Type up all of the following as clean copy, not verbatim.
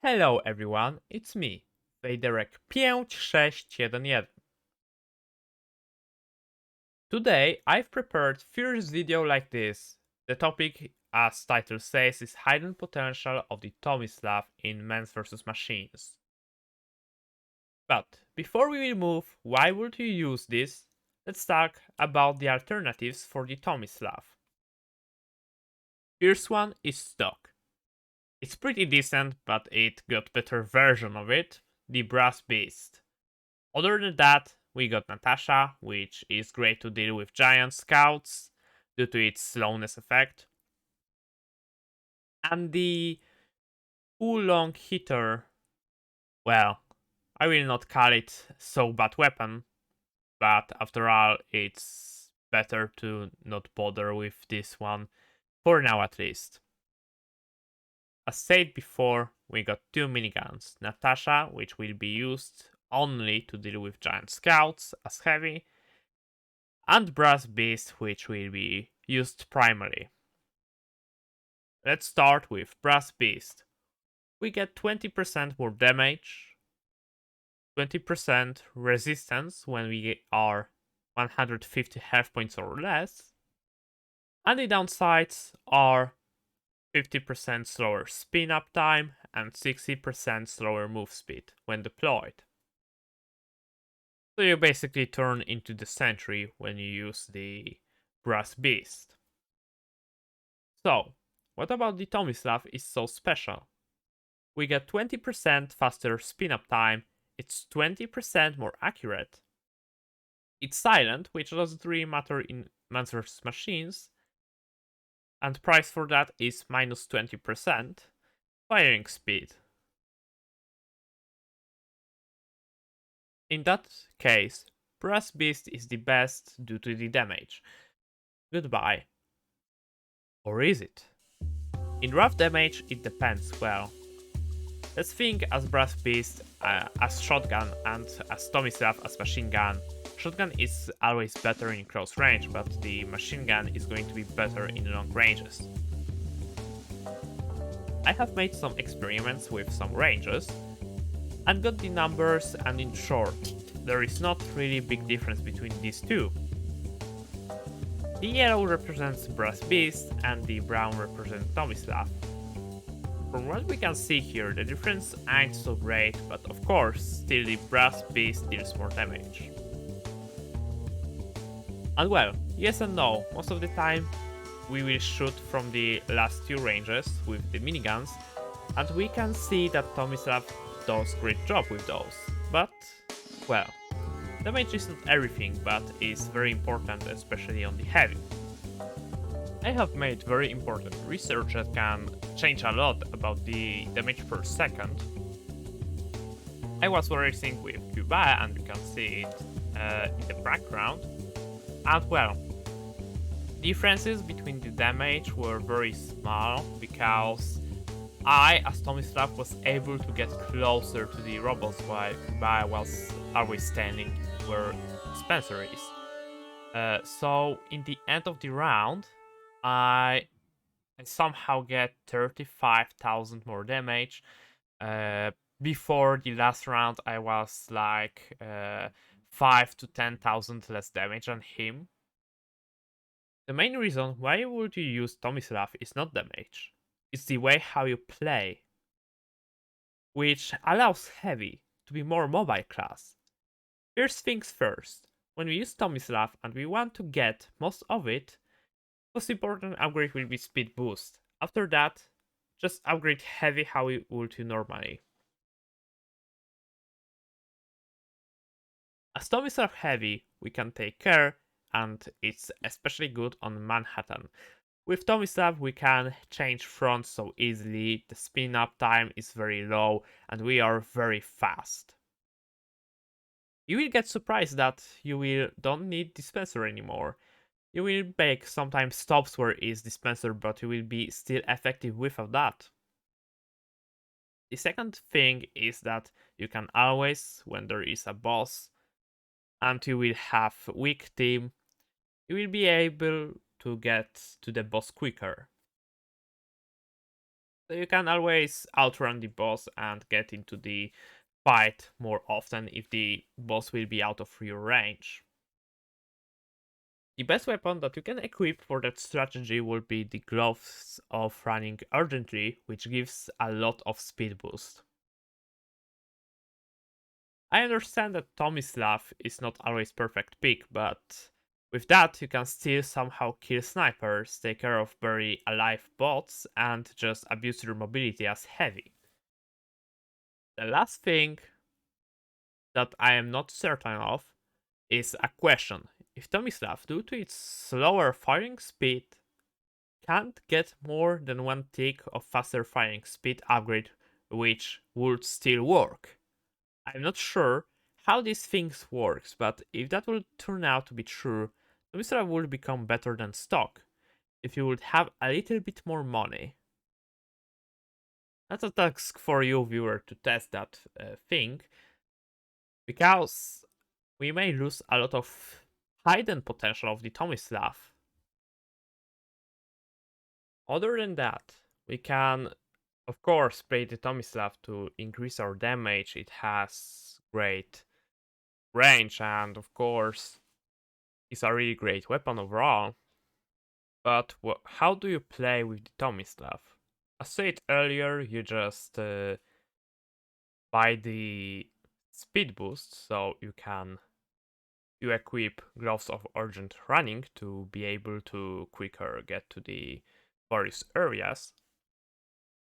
Hello everyone, it's me, Wejderek 5611. Today I've prepared first video like this. The topic, as title says, is hidden potential of the Tomislav in Men's vs Machines. But before we will move, why would you use this? Let's talk about the alternatives for the Tomislav. First one is stock. It's pretty decent, but it got better version of it, the Brass Beast. Other than that, we got Natasha, which is great to deal with giant scouts due to its slowness effect. And the long hitter, well, I will not call it so bad weapon, but after all, it's better to not bother with this one, for now at least. As said before, we got two miniguns, Natasha, which will be used only to deal with giant scouts as heavy, and Brass Beast, which will be used primarily. Let's start with Brass Beast. We get 20% more damage, 20% resistance when we are 150 health points or less, and the downsides are 50% slower spin up time and 60% slower move speed when deployed. So you basically turn into the sentry when you use the Brass Beast. So, what about the Tomislav is so special? We get 20% faster spin up time, it's 20% more accurate. It's silent, which doesn't really matter in Mans vs Machines, and price for that is minus 20%. Firing speed. In that case, Brass Beast is the best due to the damage. Goodbye. Or is it? In rough damage, it depends, well. Let's think as Brass Beast as shotgun and as Tomislav as machine gun. Shotgun is always better in close range, but the machine gun is going to be better in long ranges. I have made some experiments with some ranges and got the numbers, and in short, there is not really big difference between these two. The yellow represents Brass Beast and the brown represents Tomislav. From what we can see here, the difference ain't so great, but of course, still the Brass Beast deals more damage. And well, yes and no, most of the time we will shoot from the last two ranges with the miniguns, and we can see that Tomislav does great job with those, but, well, damage is not everything, but is very important, especially on the heavy. I have made very important research that can change a lot about the damage per second. I was racing with Cuba, and you can see it in the background. And well, differences between the damage were very small because I, as Tomislav, was able to get closer to the robots while Cuba was always standing where Spencer is. So in the end of the round, I somehow get 35,000 more damage. Before the last round, I was like 5 to 10,000 less damage than him. The main reason why would you use Tomislav is not damage, it's the way how you play, which allows heavy to be more mobile class. First things first, when we use Tomislav and we want to get most of it, most important upgrade will be speed boost. After that, just upgrade heavy how you would normally. As Tomislav heavy, we can take care, and it's especially good on Manhattan. With Tomislav, we can change fronts so easily, the spin up time is very low, and we are very fast. You will get surprised that you don't need dispenser anymore. You will make sometimes stops where is dispenser, but you will be still effective without that. The second thing is that you can always, when there is a boss, and you will have weak team, you will be able to get to the boss quicker. So you can always outrun the boss and get into the fight more often if the boss will be out of your range. The best weapon that you can equip for that strategy will be the Gloves of Running Urgently, which gives a lot of speed boost. I understand that Tomislav is not always perfect pick, but with that you can still somehow kill snipers, take care of very alive bots, and just abuse your mobility as heavy. The last thing that I am not certain of is a question. If Tomislav, due to its slower firing speed, can't get more than one tick of faster firing speed upgrade, which would still work. I'm not sure how these things works, but if that will turn out to be true, Tomislav will become better than stock. If you would have a little bit more money. That's a task for you, viewer, to test that thing, because we may lose a lot of hidden potential of the Tomislav. Other than that, we can, of course, play the Tomislav to increase our damage. It has great range and, of course, is a really great weapon overall. But how do you play with the Tomislav? As said earlier, you just buy the speed boost, so you equip Gloves of Urgent Running to be able to quicker get to the various areas.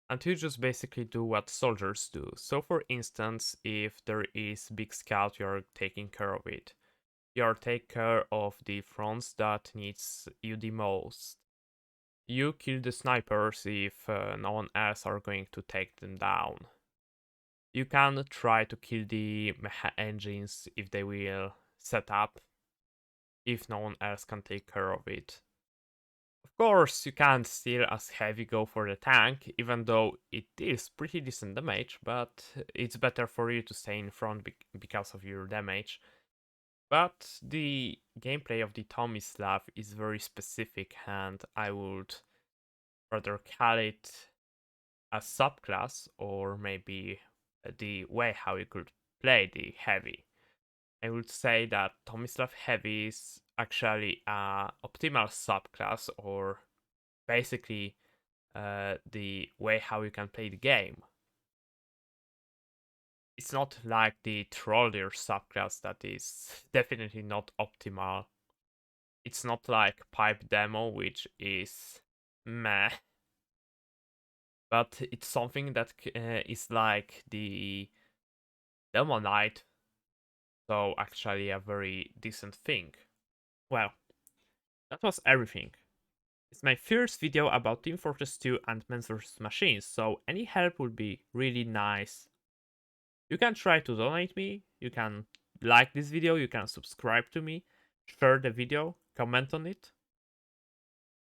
And you just basically do what soldiers do. So for instance, if there is big scout, you're taking care of it. You take care of the fronts that needs you the most. You kill the snipers if no one else are going to take them down. You can try to kill the mecha engines if they will set up, if no one else can take care of it. Of course, you can't still as heavy go for the tank, even though it is pretty decent damage, but it's better for you to stay in front because of your damage. But the gameplay of the Tomislav is very specific, and I would rather call it a subclass, or maybe the way how you could play the heavy. I would say that Tomislav Heavy is actually a optimal subclass, or basically the way how you can play the game. It's not like the Troller subclass that is definitely not optimal. It's not like Pipe Demo, which is meh, but it's something that is like the Demo Knight, so actually a very decent thing. Well, that was everything. It's my first video about Team Fortress 2 and Men's vs Machines, so any help would be really nice. You can try to donate me, you can like this video, you can subscribe to me, share the video, comment on it.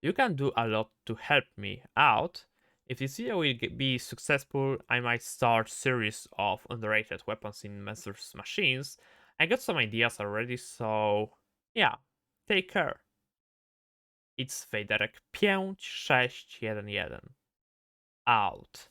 You can do a lot to help me out. If this video will be successful, I might start series of underrated weapons in Men's vs Machines. I got some ideas already, so yeah, take care. It's Fejderek 5611. Out.